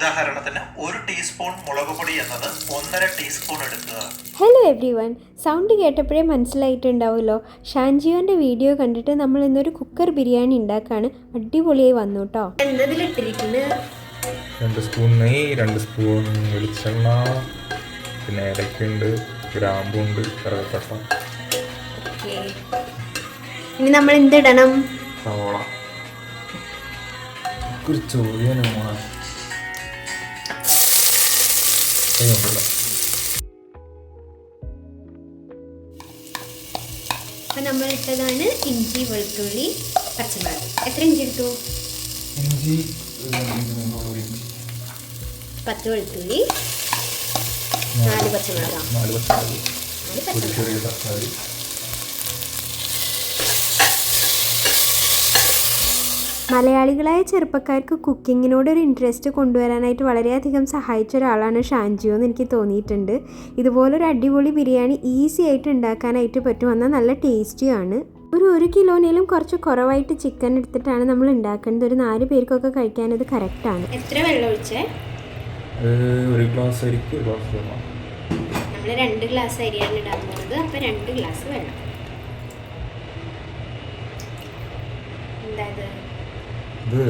ഉദാഹരണത്തിന് 1 ടീസ്പൂൺ മുളക് പൊടി എന്നത് 1.5 ടീസ്പൂൺ എടുക്കുക. ഹലോ എവ്രി വൺ, സൗണ്ട് കേട്ടപ്പോഴേ മനസ്സിലായിട്ടുണ്ടാവുമല്ലോ. ഷാൻജിയോൻ്റെ വീഡിയോ കണ്ടിട്ട് നമ്മൾ ഇന്നൊരു കുക്കർ ബിരിയാണി ഉണ്ടാക്കാണ്. അടിപൊളിയായി വന്നു കേട്ടോ. എന്തതിലിട്ടിരിക്കുന്നത്? 2 സ്പൂൺ നെയ്യ്, 2 സ്പൂൺ വെളിച്ചെണ്ണ, പിന്നെ ഏലക്കുണ്ട്, ഗ്രാമ്പുണ്ട്, കറുവപ്പട്ട. ഇനി നമ്മൾ എന്തിടണം? സവോള. ഒരു ചോദ്യം അപ്പം നമ്മൾ ഇട്ടതാണ് ഇഞ്ചി, വെളുത്തുള്ളി, പച്ചമുളക്. എത്ര ഇഞ്ചി ഇട്ടു? ഇഞ്ചി 10 വെളുത്തുള്ളി, 4 പച്ചമുളക്, 4 പച്ചമുളക്, ഒരു ചെറിയ തക്കാളി. മലയാളികളായ ചെറുപ്പക്കാർക്ക് കുക്കിങ്ങിനോടൊരു ഇൻട്രസ്റ്റ് കൊണ്ടുവരാനായിട്ട് വളരെയധികം സഹായിച്ച ഒരാളാണ് ഷാൻജിയോ എന്ന് എനിക്ക് തോന്നിയിട്ടുണ്ട്. ഇതുപോലൊരു അടിപൊളി ബിരിയാണി ഈസി ആയിട്ട് ഉണ്ടാക്കാനായിട്ട് പറ്റും, എന്നാൽ നല്ല ടേസ്റ്റിയാണ്. ഒരു കിലോയിലും കുറച്ച് കുറവായിട്ട് ചിക്കൻ എടുത്തിട്ടാണ് നമ്മൾ ഉണ്ടാക്കുന്നത്. ഒരു 4 പേർക്കൊക്കെ കഴിക്കാനത് കറക്റ്റാണ്. എത്ര വെള്ളം ഒഴിച്ചേ? ഒരു ഗ്ലാസ് അരിക്ക് 1 ഗ്ലാസ് വെള്ളം. നമ്മൾ 2 ഗ്ലാസ് അരിയാണ് ഇടാൻ പോകുന്നത്, അപ്പോൾ 2 ഗ്ലാസ് വെള്ളം. എന്തായത്? ഇത്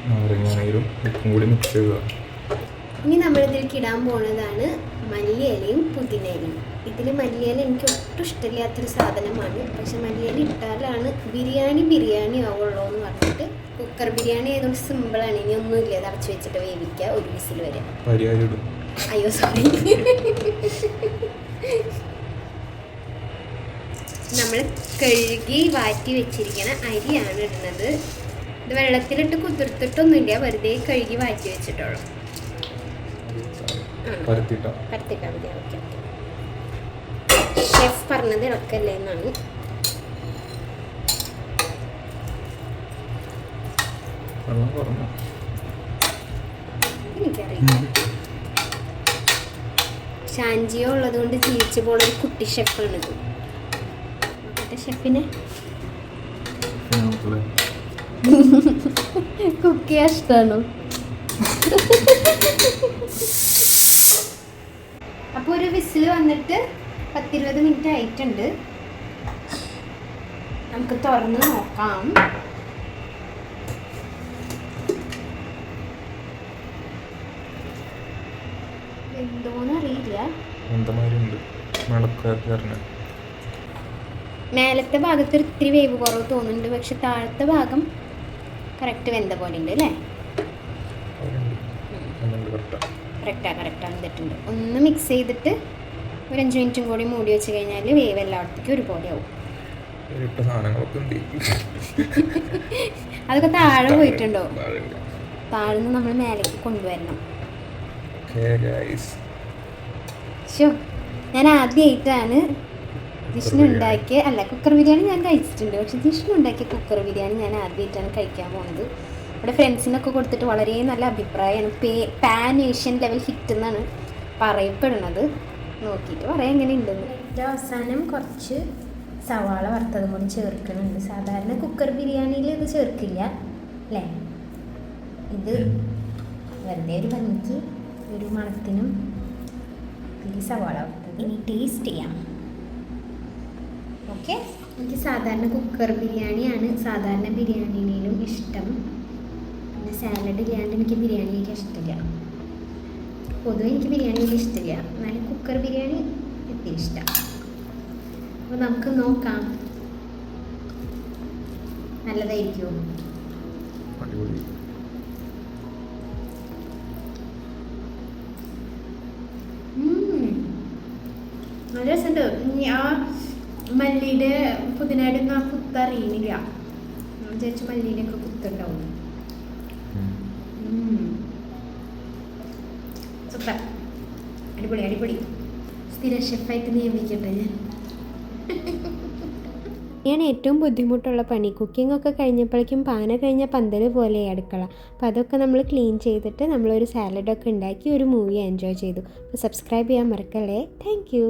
നാരങ്ങാനീരും ഉപ്പും കൂടി മിക്സ് ചെയ്യുക. ഇനി നമ്മളിതിലേക്ക് ഇടാൻ പോകുന്നതാണ് മല്ലിയിലയും പുതിനയിലയും. ഇതിൽ മല്ലിയില എനിക്ക് ഒട്ടും ഇഷ്ടമില്ലാത്തൊരു സാധനമാണ്, പക്ഷെ മല്ലിയില ഇട്ടാലാണ് ബിരിയാണി ആവുള്ളൂ എന്ന് പറഞ്ഞിട്ട്. കുക്കർ ബിരിയാണി ആയതുകൊണ്ട് സിമ്പിളാണ്. ഇനി ഒന്നുമില്ല, അത് അടച്ചു വെച്ചിട്ട് വേവിക്കുക, 1 വിസിൽ വരെ. അയ്യോ സോറി. നമ്മൾ കഴുകി വാറ്റി വെച്ചിരിക്കുന്ന അരിയാണ് ഇടുന്നത്. ഇത് വെള്ളത്തിലിട്ട് കുതിർത്തിട്ടൊന്നുമില്ല, വെറുതെ കഴുകി വാറ്റി വെച്ചിട്ടുള്ളൂ. പരത്തിട്ടാ മതി. ഓക്കെ, ഷെഫ് പറഞ്ഞത് ഇളക്കല്ലേ എന്നാണ്. എനിക്കറിയില്ല, ഷാൻജിയോ ഉള്ളത് കൊണ്ട് ജീവിച്ചു പോണ ഒരു കുട്ടി ഷെഫാണിത്. ഷെഫിനെ കുക്ക് ചെയ്യാൻ ഇഷ്ടമാണോ? അപ്പോൾ ഒരു വിസിൽ വന്നിട്ട് 10-20 മിനിറ്റ് ആയിട്ടുണ്ട്. നമുക്ക് തുറന്ന് നോക്കാം. എന്തോന്നറിയില്ല, മേലത്തെ ഭാഗത്ത് ഇത്തിരി വേവ് കുറവ് തോന്നുന്നുണ്ട്, പക്ഷെ താഴത്തെ ഭാഗം കറക്റ്റ് വെന്ത പോലെ ഉണ്ട് അല്ലേ? കറക്റ്റാണ് എന്നിട്ടുണ്ട്. ഒന്ന് മിക്സ് ചെയ്തിട്ട് ഒരു 5 മിനിറ്റും കൂടി മൂടി വെച്ച് കഴിഞ്ഞാൽ വേവ് എല്ലായിടത്തേക്കും ഒരുപോലെ ആവും. അതൊക്കെ താഴെ പോയിട്ടുണ്ടോ? താഴെ നമ്മൾ മേലേക്ക് കൊണ്ടുവരണം. ഞാൻ ആദ്യമായിട്ടാണ് ജിഷ്ണു ഉണ്ടാക്കിയ കുക്കർ ബിരിയാണി ഞാൻ കഴിച്ചിട്ടുണ്ട്, പക്ഷെ ജിഷ്ണു ഉണ്ടാക്കിയ കുക്കർ ബിരിയാണി ഞാൻ ആദ്യമായിട്ടാണ് കഴിക്കാൻ പോകുന്നത്. ഇവിടെ ഫ്രണ്ട്സിനൊക്കെ കൊടുത്തിട്ട് വളരെ നല്ല അഭിപ്രായമാണ്. പാൻ ഏഷ്യൻ ലെവൽ ഹിറ്റ് എന്നാണ് പറയപ്പെടുന്നത്. നോക്കിയിട്ട് പറയാം എങ്ങനെ ഉണ്ടെന്ന്. ഏറ്റവും അവസാനം കുറച്ച് സവാള വറുത്തതും കൂടി ചേർക്കുന്നുണ്ട്. സാധാരണ കുക്കർ ബിരിയാണിയിൽ ഇത് ചേർക്കില്ല അല്ലേ? ഇത് വെറുതെ ഒരു ഭംഗിക്ക്, ഒരു മണത്തിനും ഈ സവാള വറുത്തത്. ഇനി ടേസ്റ്റ് ചെയ്യാം. ഓക്കെ, എനിക്ക് സാധാരണ കുക്കർ ബിരിയാണിയാണ് സാധാരണ ബിരിയാണിയിലും ഇഷ്ടം. പിന്നെ സാലഡ് ഇല്ലാണ്ട് എനിക്ക് ബിരിയാണി കഴിക്കാൻ ഇഷ്ടമില്ല. പൊതുവെ എനിക്ക് ബിരിയാണി വലിയ ഇഷ്ടമില്ല, എന്നാലും കുക്കർ ബിരിയാണി ഒത്തിരി ഇഷ്ടമാണ്. അപ്പോൾ നമുക്ക് നോക്കാം, നല്ലതായിരിക്കുമോ? നല്ല രസമുണ്ട്. ആ മല്ലിയുടെ പുതിനയുടെ ഒന്നും ആ കുത്ത് അറിയുന്നില്ല. വിചാരിച്ചു മല്ലിയുടെ ഒക്കെ കുത്തുണ്ടാവും. സൂപ്പർ, അടിപൊളി. സ്ഥിര ഷെഫായിട്ട് നിയമിക്കട്ടെ ഞാൻ. ഏറ്റവും ബുദ്ധിമുട്ടുള്ള പണി കുക്കിംഗ് ഒക്കെ കഴിഞ്ഞപ്പോഴേക്കും പാന കഴിഞ്ഞ പന്തൽ പോലെ അടുക്കള. അപ്പോൾ അതൊക്കെ നമ്മൾ ക്ലീൻ ചെയ്തിട്ട് നമ്മളൊരു സാലഡൊക്കെ ഉണ്ടാക്കി ഒരു മൂവി എൻജോയ് ചെയ്തു. അപ്പോൾ സബ്സ്ക്രൈബ് ചെയ്യാൻ മറക്കല്ലേ. Thank you.